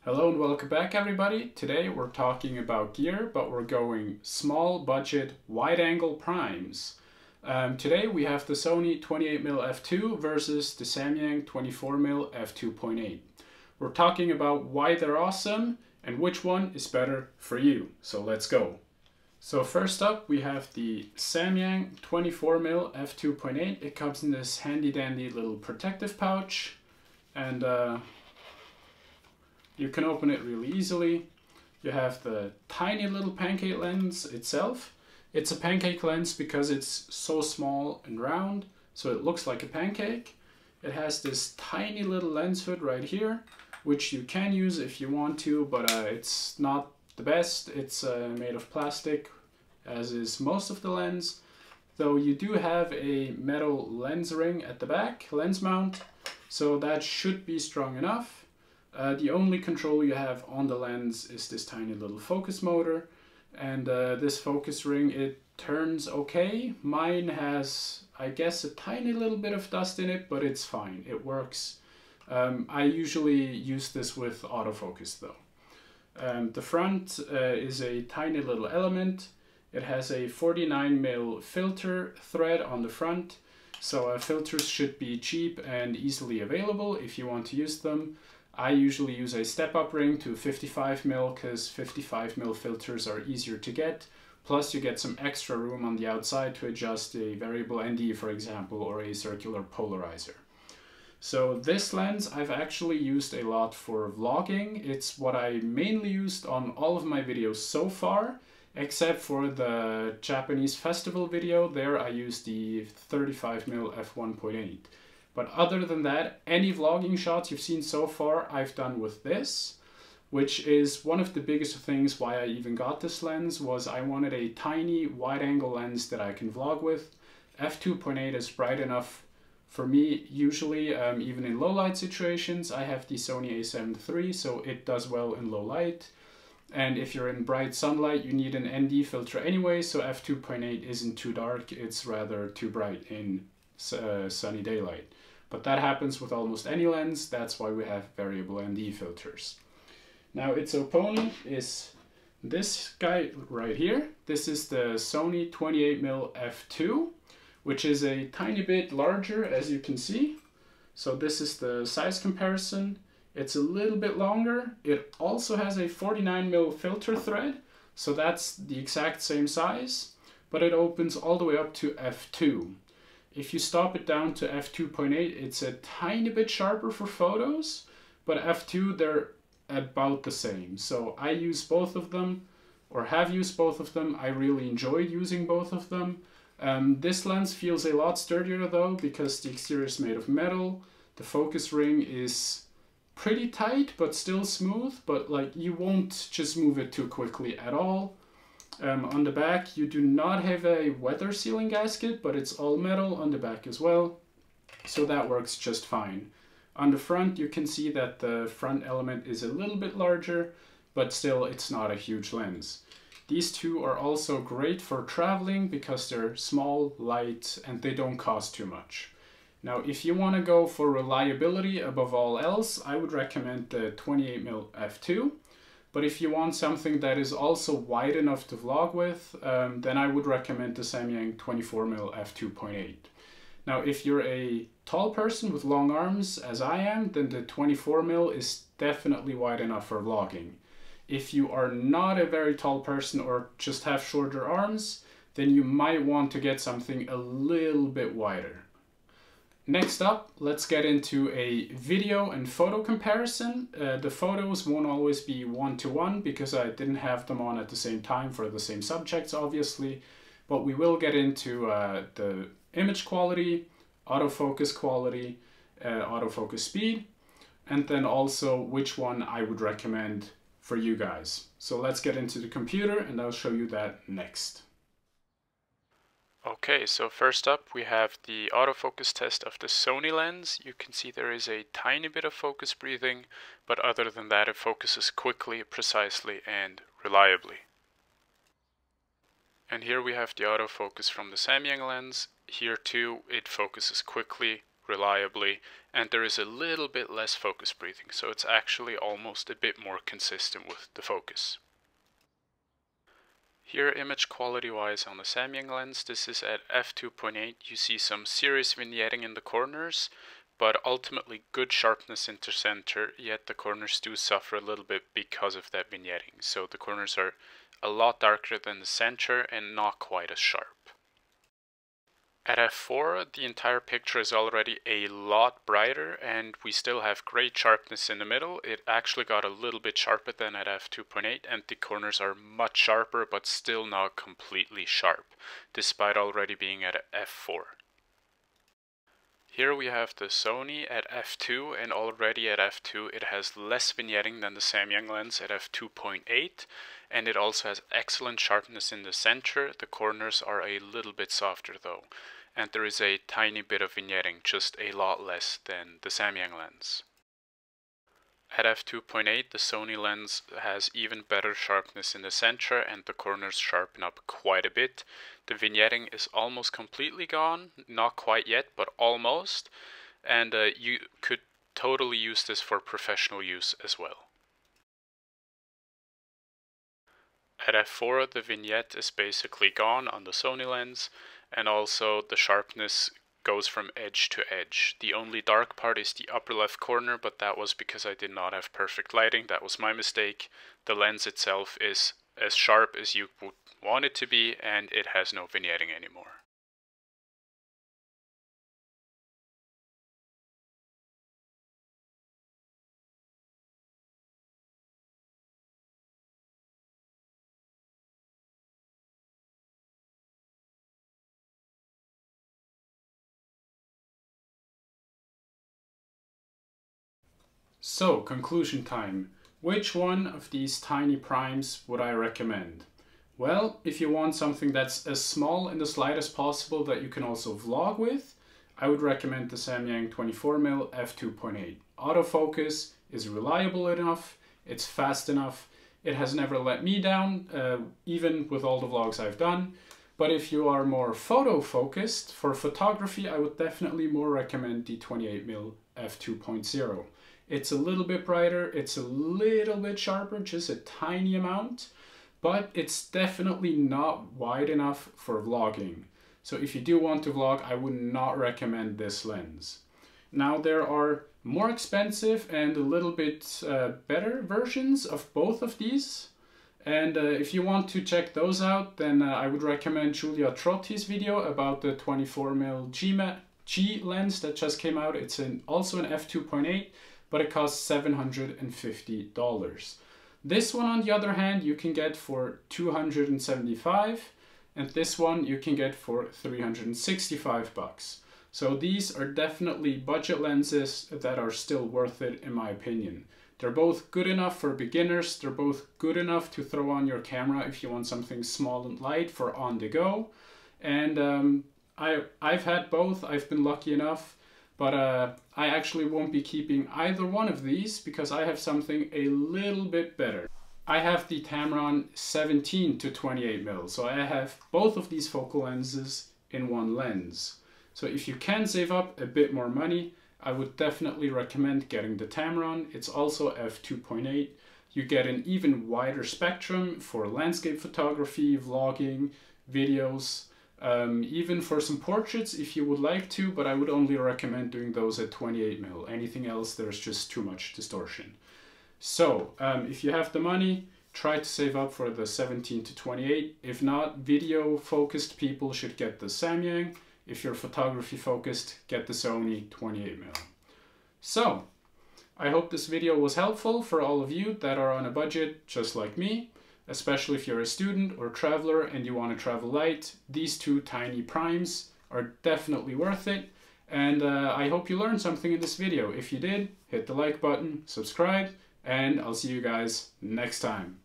Hello and welcome back everybody. Today we're talking about gear, but we're going small budget wide angle primes. Today we have the Sony 28mm f2 versus the Samyang 24mm f2.8. We're talking about why they're awesome and which one is better for you. So let's go. So first up we have the Samyang 24mm f2.8. It comes in this handy dandy little protective pouch and you can open it really easily. You have the tiny little pancake lens itself. It's a pancake lens because it's so small and round, so it looks like a pancake. It has this tiny little lens hood right here, which you can use if you want to, but it's not the best. It's made of plastic, as is most of the lens. Though you do have a metal lens ring at the back, lens mount, so that should be strong enough. The only control you have on the lens is this tiny little focus motor, and this focus ring, it turns okay. Mine has, I guess, a tiny little bit of dust in it, but it's fine, it works. I usually use this with autofocus though. The front is a tiny little element. It has a 49mm filter thread on the front, so filters should be cheap and easily available if you want to use them. I usually use a step-up ring to 55mm because 55mm filters are easier to get. Plus you get some extra room on the outside to adjust a variable ND, for example, or a circular polarizer. So this lens I've actually used a lot for vlogging. It's what I mainly used on all of my videos so far, except for the Japanese festival video. There I used the 35mm f1.8. But other than that, any vlogging shots you've seen so far, I've done with this, which is one of the biggest things why I even got this lens, was I wanted a tiny wide angle lens that I can vlog with. f2.8 is bright enough for me, usually, even in low light situations. I have the Sony a7 III, so it does well in low light. And if you're in bright sunlight, you need an ND filter anyway, so f2.8 isn't too dark, it's rather too bright in sunny daylight. But that happens with almost any lens. That's why we have variable ND filters. Now its opponent is this guy right here. This is the Sony 28mm f2, which is a tiny bit larger, as you can see. So this is the size comparison. It's a little bit longer. It also has a 49mm filter thread, so that's the exact same size, but it opens all the way up to f2. If you stop it down to f2.8, it's a tiny bit sharper for photos, but f2, they're about the same. So I use both of them, or have used both of them. I really enjoyed using both of them. This lens feels a lot sturdier though, because the exterior is made of metal. The focus ring is pretty tight, but still smooth, but like you won't just move it too quickly at all. On the back, you do not have a weather sealing gasket, but it's all metal on the back as well, so that works just fine. On the front, you can see that the front element is a little bit larger, but still it's not a huge lens. These two are also great for traveling because they're small, light, and they don't cost too much. Now, if you want to go for reliability above all else, I would recommend the 28mm f2. But if you want something that is also wide enough to vlog with, then I would recommend the Samyang 24mm f2.8. Now, if you're a tall person with long arms, as I am, then the 24mm is definitely wide enough for vlogging. If you are not a very tall person or just have shorter arms, then you might want to get something a little bit wider. Next up, let's get into a video and photo comparison. The photos won't always be one-to-one because I didn't have them on at the same time for the same subjects, obviously. But we will get into the image quality, autofocus quality, autofocus speed, and then also which one I would recommend for you guys. So let's get into the computer and I'll show you that next. Okay, so first up we have the autofocus test of the Sony lens. You can see there is a tiny bit of focus breathing, but other than that it focuses quickly, precisely, and reliably. And here we have the autofocus from the Samyang lens. Here too it focuses quickly, reliably, and there is a little bit less focus breathing, so it's actually almost a bit more consistent with the focus. Here, image quality wise on the Samyang lens, this is at f2.8. You see some serious vignetting in the corners, but ultimately good sharpness into center, yet the corners do suffer a little bit because of that vignetting. So the corners are a lot darker than the center and not quite as sharp. At f4, the entire picture is already a lot brighter and we still have great sharpness in the middle. It actually got a little bit sharper than at f2.8 and the corners are much sharper but still not completely sharp, despite already being at f4. Here we have the Sony at f2, and already at f2 it has less vignetting than the Samyang lens at f2.8, and it also has excellent sharpness in the center. The corners are a little bit softer though, and there is a tiny bit of vignetting, just a lot less than the Samyang lens. At f2.8 the Sony lens has even better sharpness in the center and the corners sharpen up quite a bit. The vignetting is almost completely gone, not quite yet, but almost, and you could totally use this for professional use as well. At f4 the vignette is basically gone on the Sony lens, and also the sharpness goes from edge to edge. The only dark part is the upper left corner, but that was because I did not have perfect lighting. That was my mistake. The lens itself is as sharp as you would want it to be, and it has no vignetting anymore. So, conclusion time. Which one of these tiny primes would I recommend? Well, if you want something that's as small and as light as possible that you can also vlog with, I would recommend the Samyang 24mm f2.8. Autofocus is reliable enough, it's fast enough, it has never let me down, even with all the vlogs I've done. But if you are more photo focused, for photography I would definitely more recommend the 28mm f2.0. It's a little bit brighter, it's a little bit sharper, just a tiny amount, but it's definitely not wide enough for vlogging. So if you do want to vlog, I would not recommend this lens. Now there are more expensive and a little bit better versions of both of these. And if you want to check those out, then I would recommend Giulia Trotti's video about the 24mm G lens that just came out. It's also an f2.8. But it costs $750. This one, on the other hand, you can get for $275, and this one you can get for $365. So these are definitely budget lenses that are still worth it, in my opinion. They're both good enough for beginners. They're both good enough to throw on your camera if you want something small and light for on the go. And I've had both. I've been lucky enough. But I actually won't be keeping either one of these because I have something a little bit better. I have the Tamron 17 to 28mm, so I have both of these focal lenses in one lens. So if you can save up a bit more money, I would definitely recommend getting the Tamron. It's also f2.8. You get an even wider spectrum for landscape photography, vlogging, videos, even for some portraits if you would like to, but I would only recommend doing those at 28mm. Anything else, there's just too much distortion. So if you have the money, try to save up for the 17 to 28. If not, video focused people should get the Samyang. If you're photography focused, get the Sony 28mm. So I hope this video was helpful for all of you that are on a budget just like me. Especially if you're a student or traveler and you want to travel light, these two tiny primes are definitely worth it. And I hope you learned something in this video. If you did, hit the like button, subscribe, and I'll see you guys next time.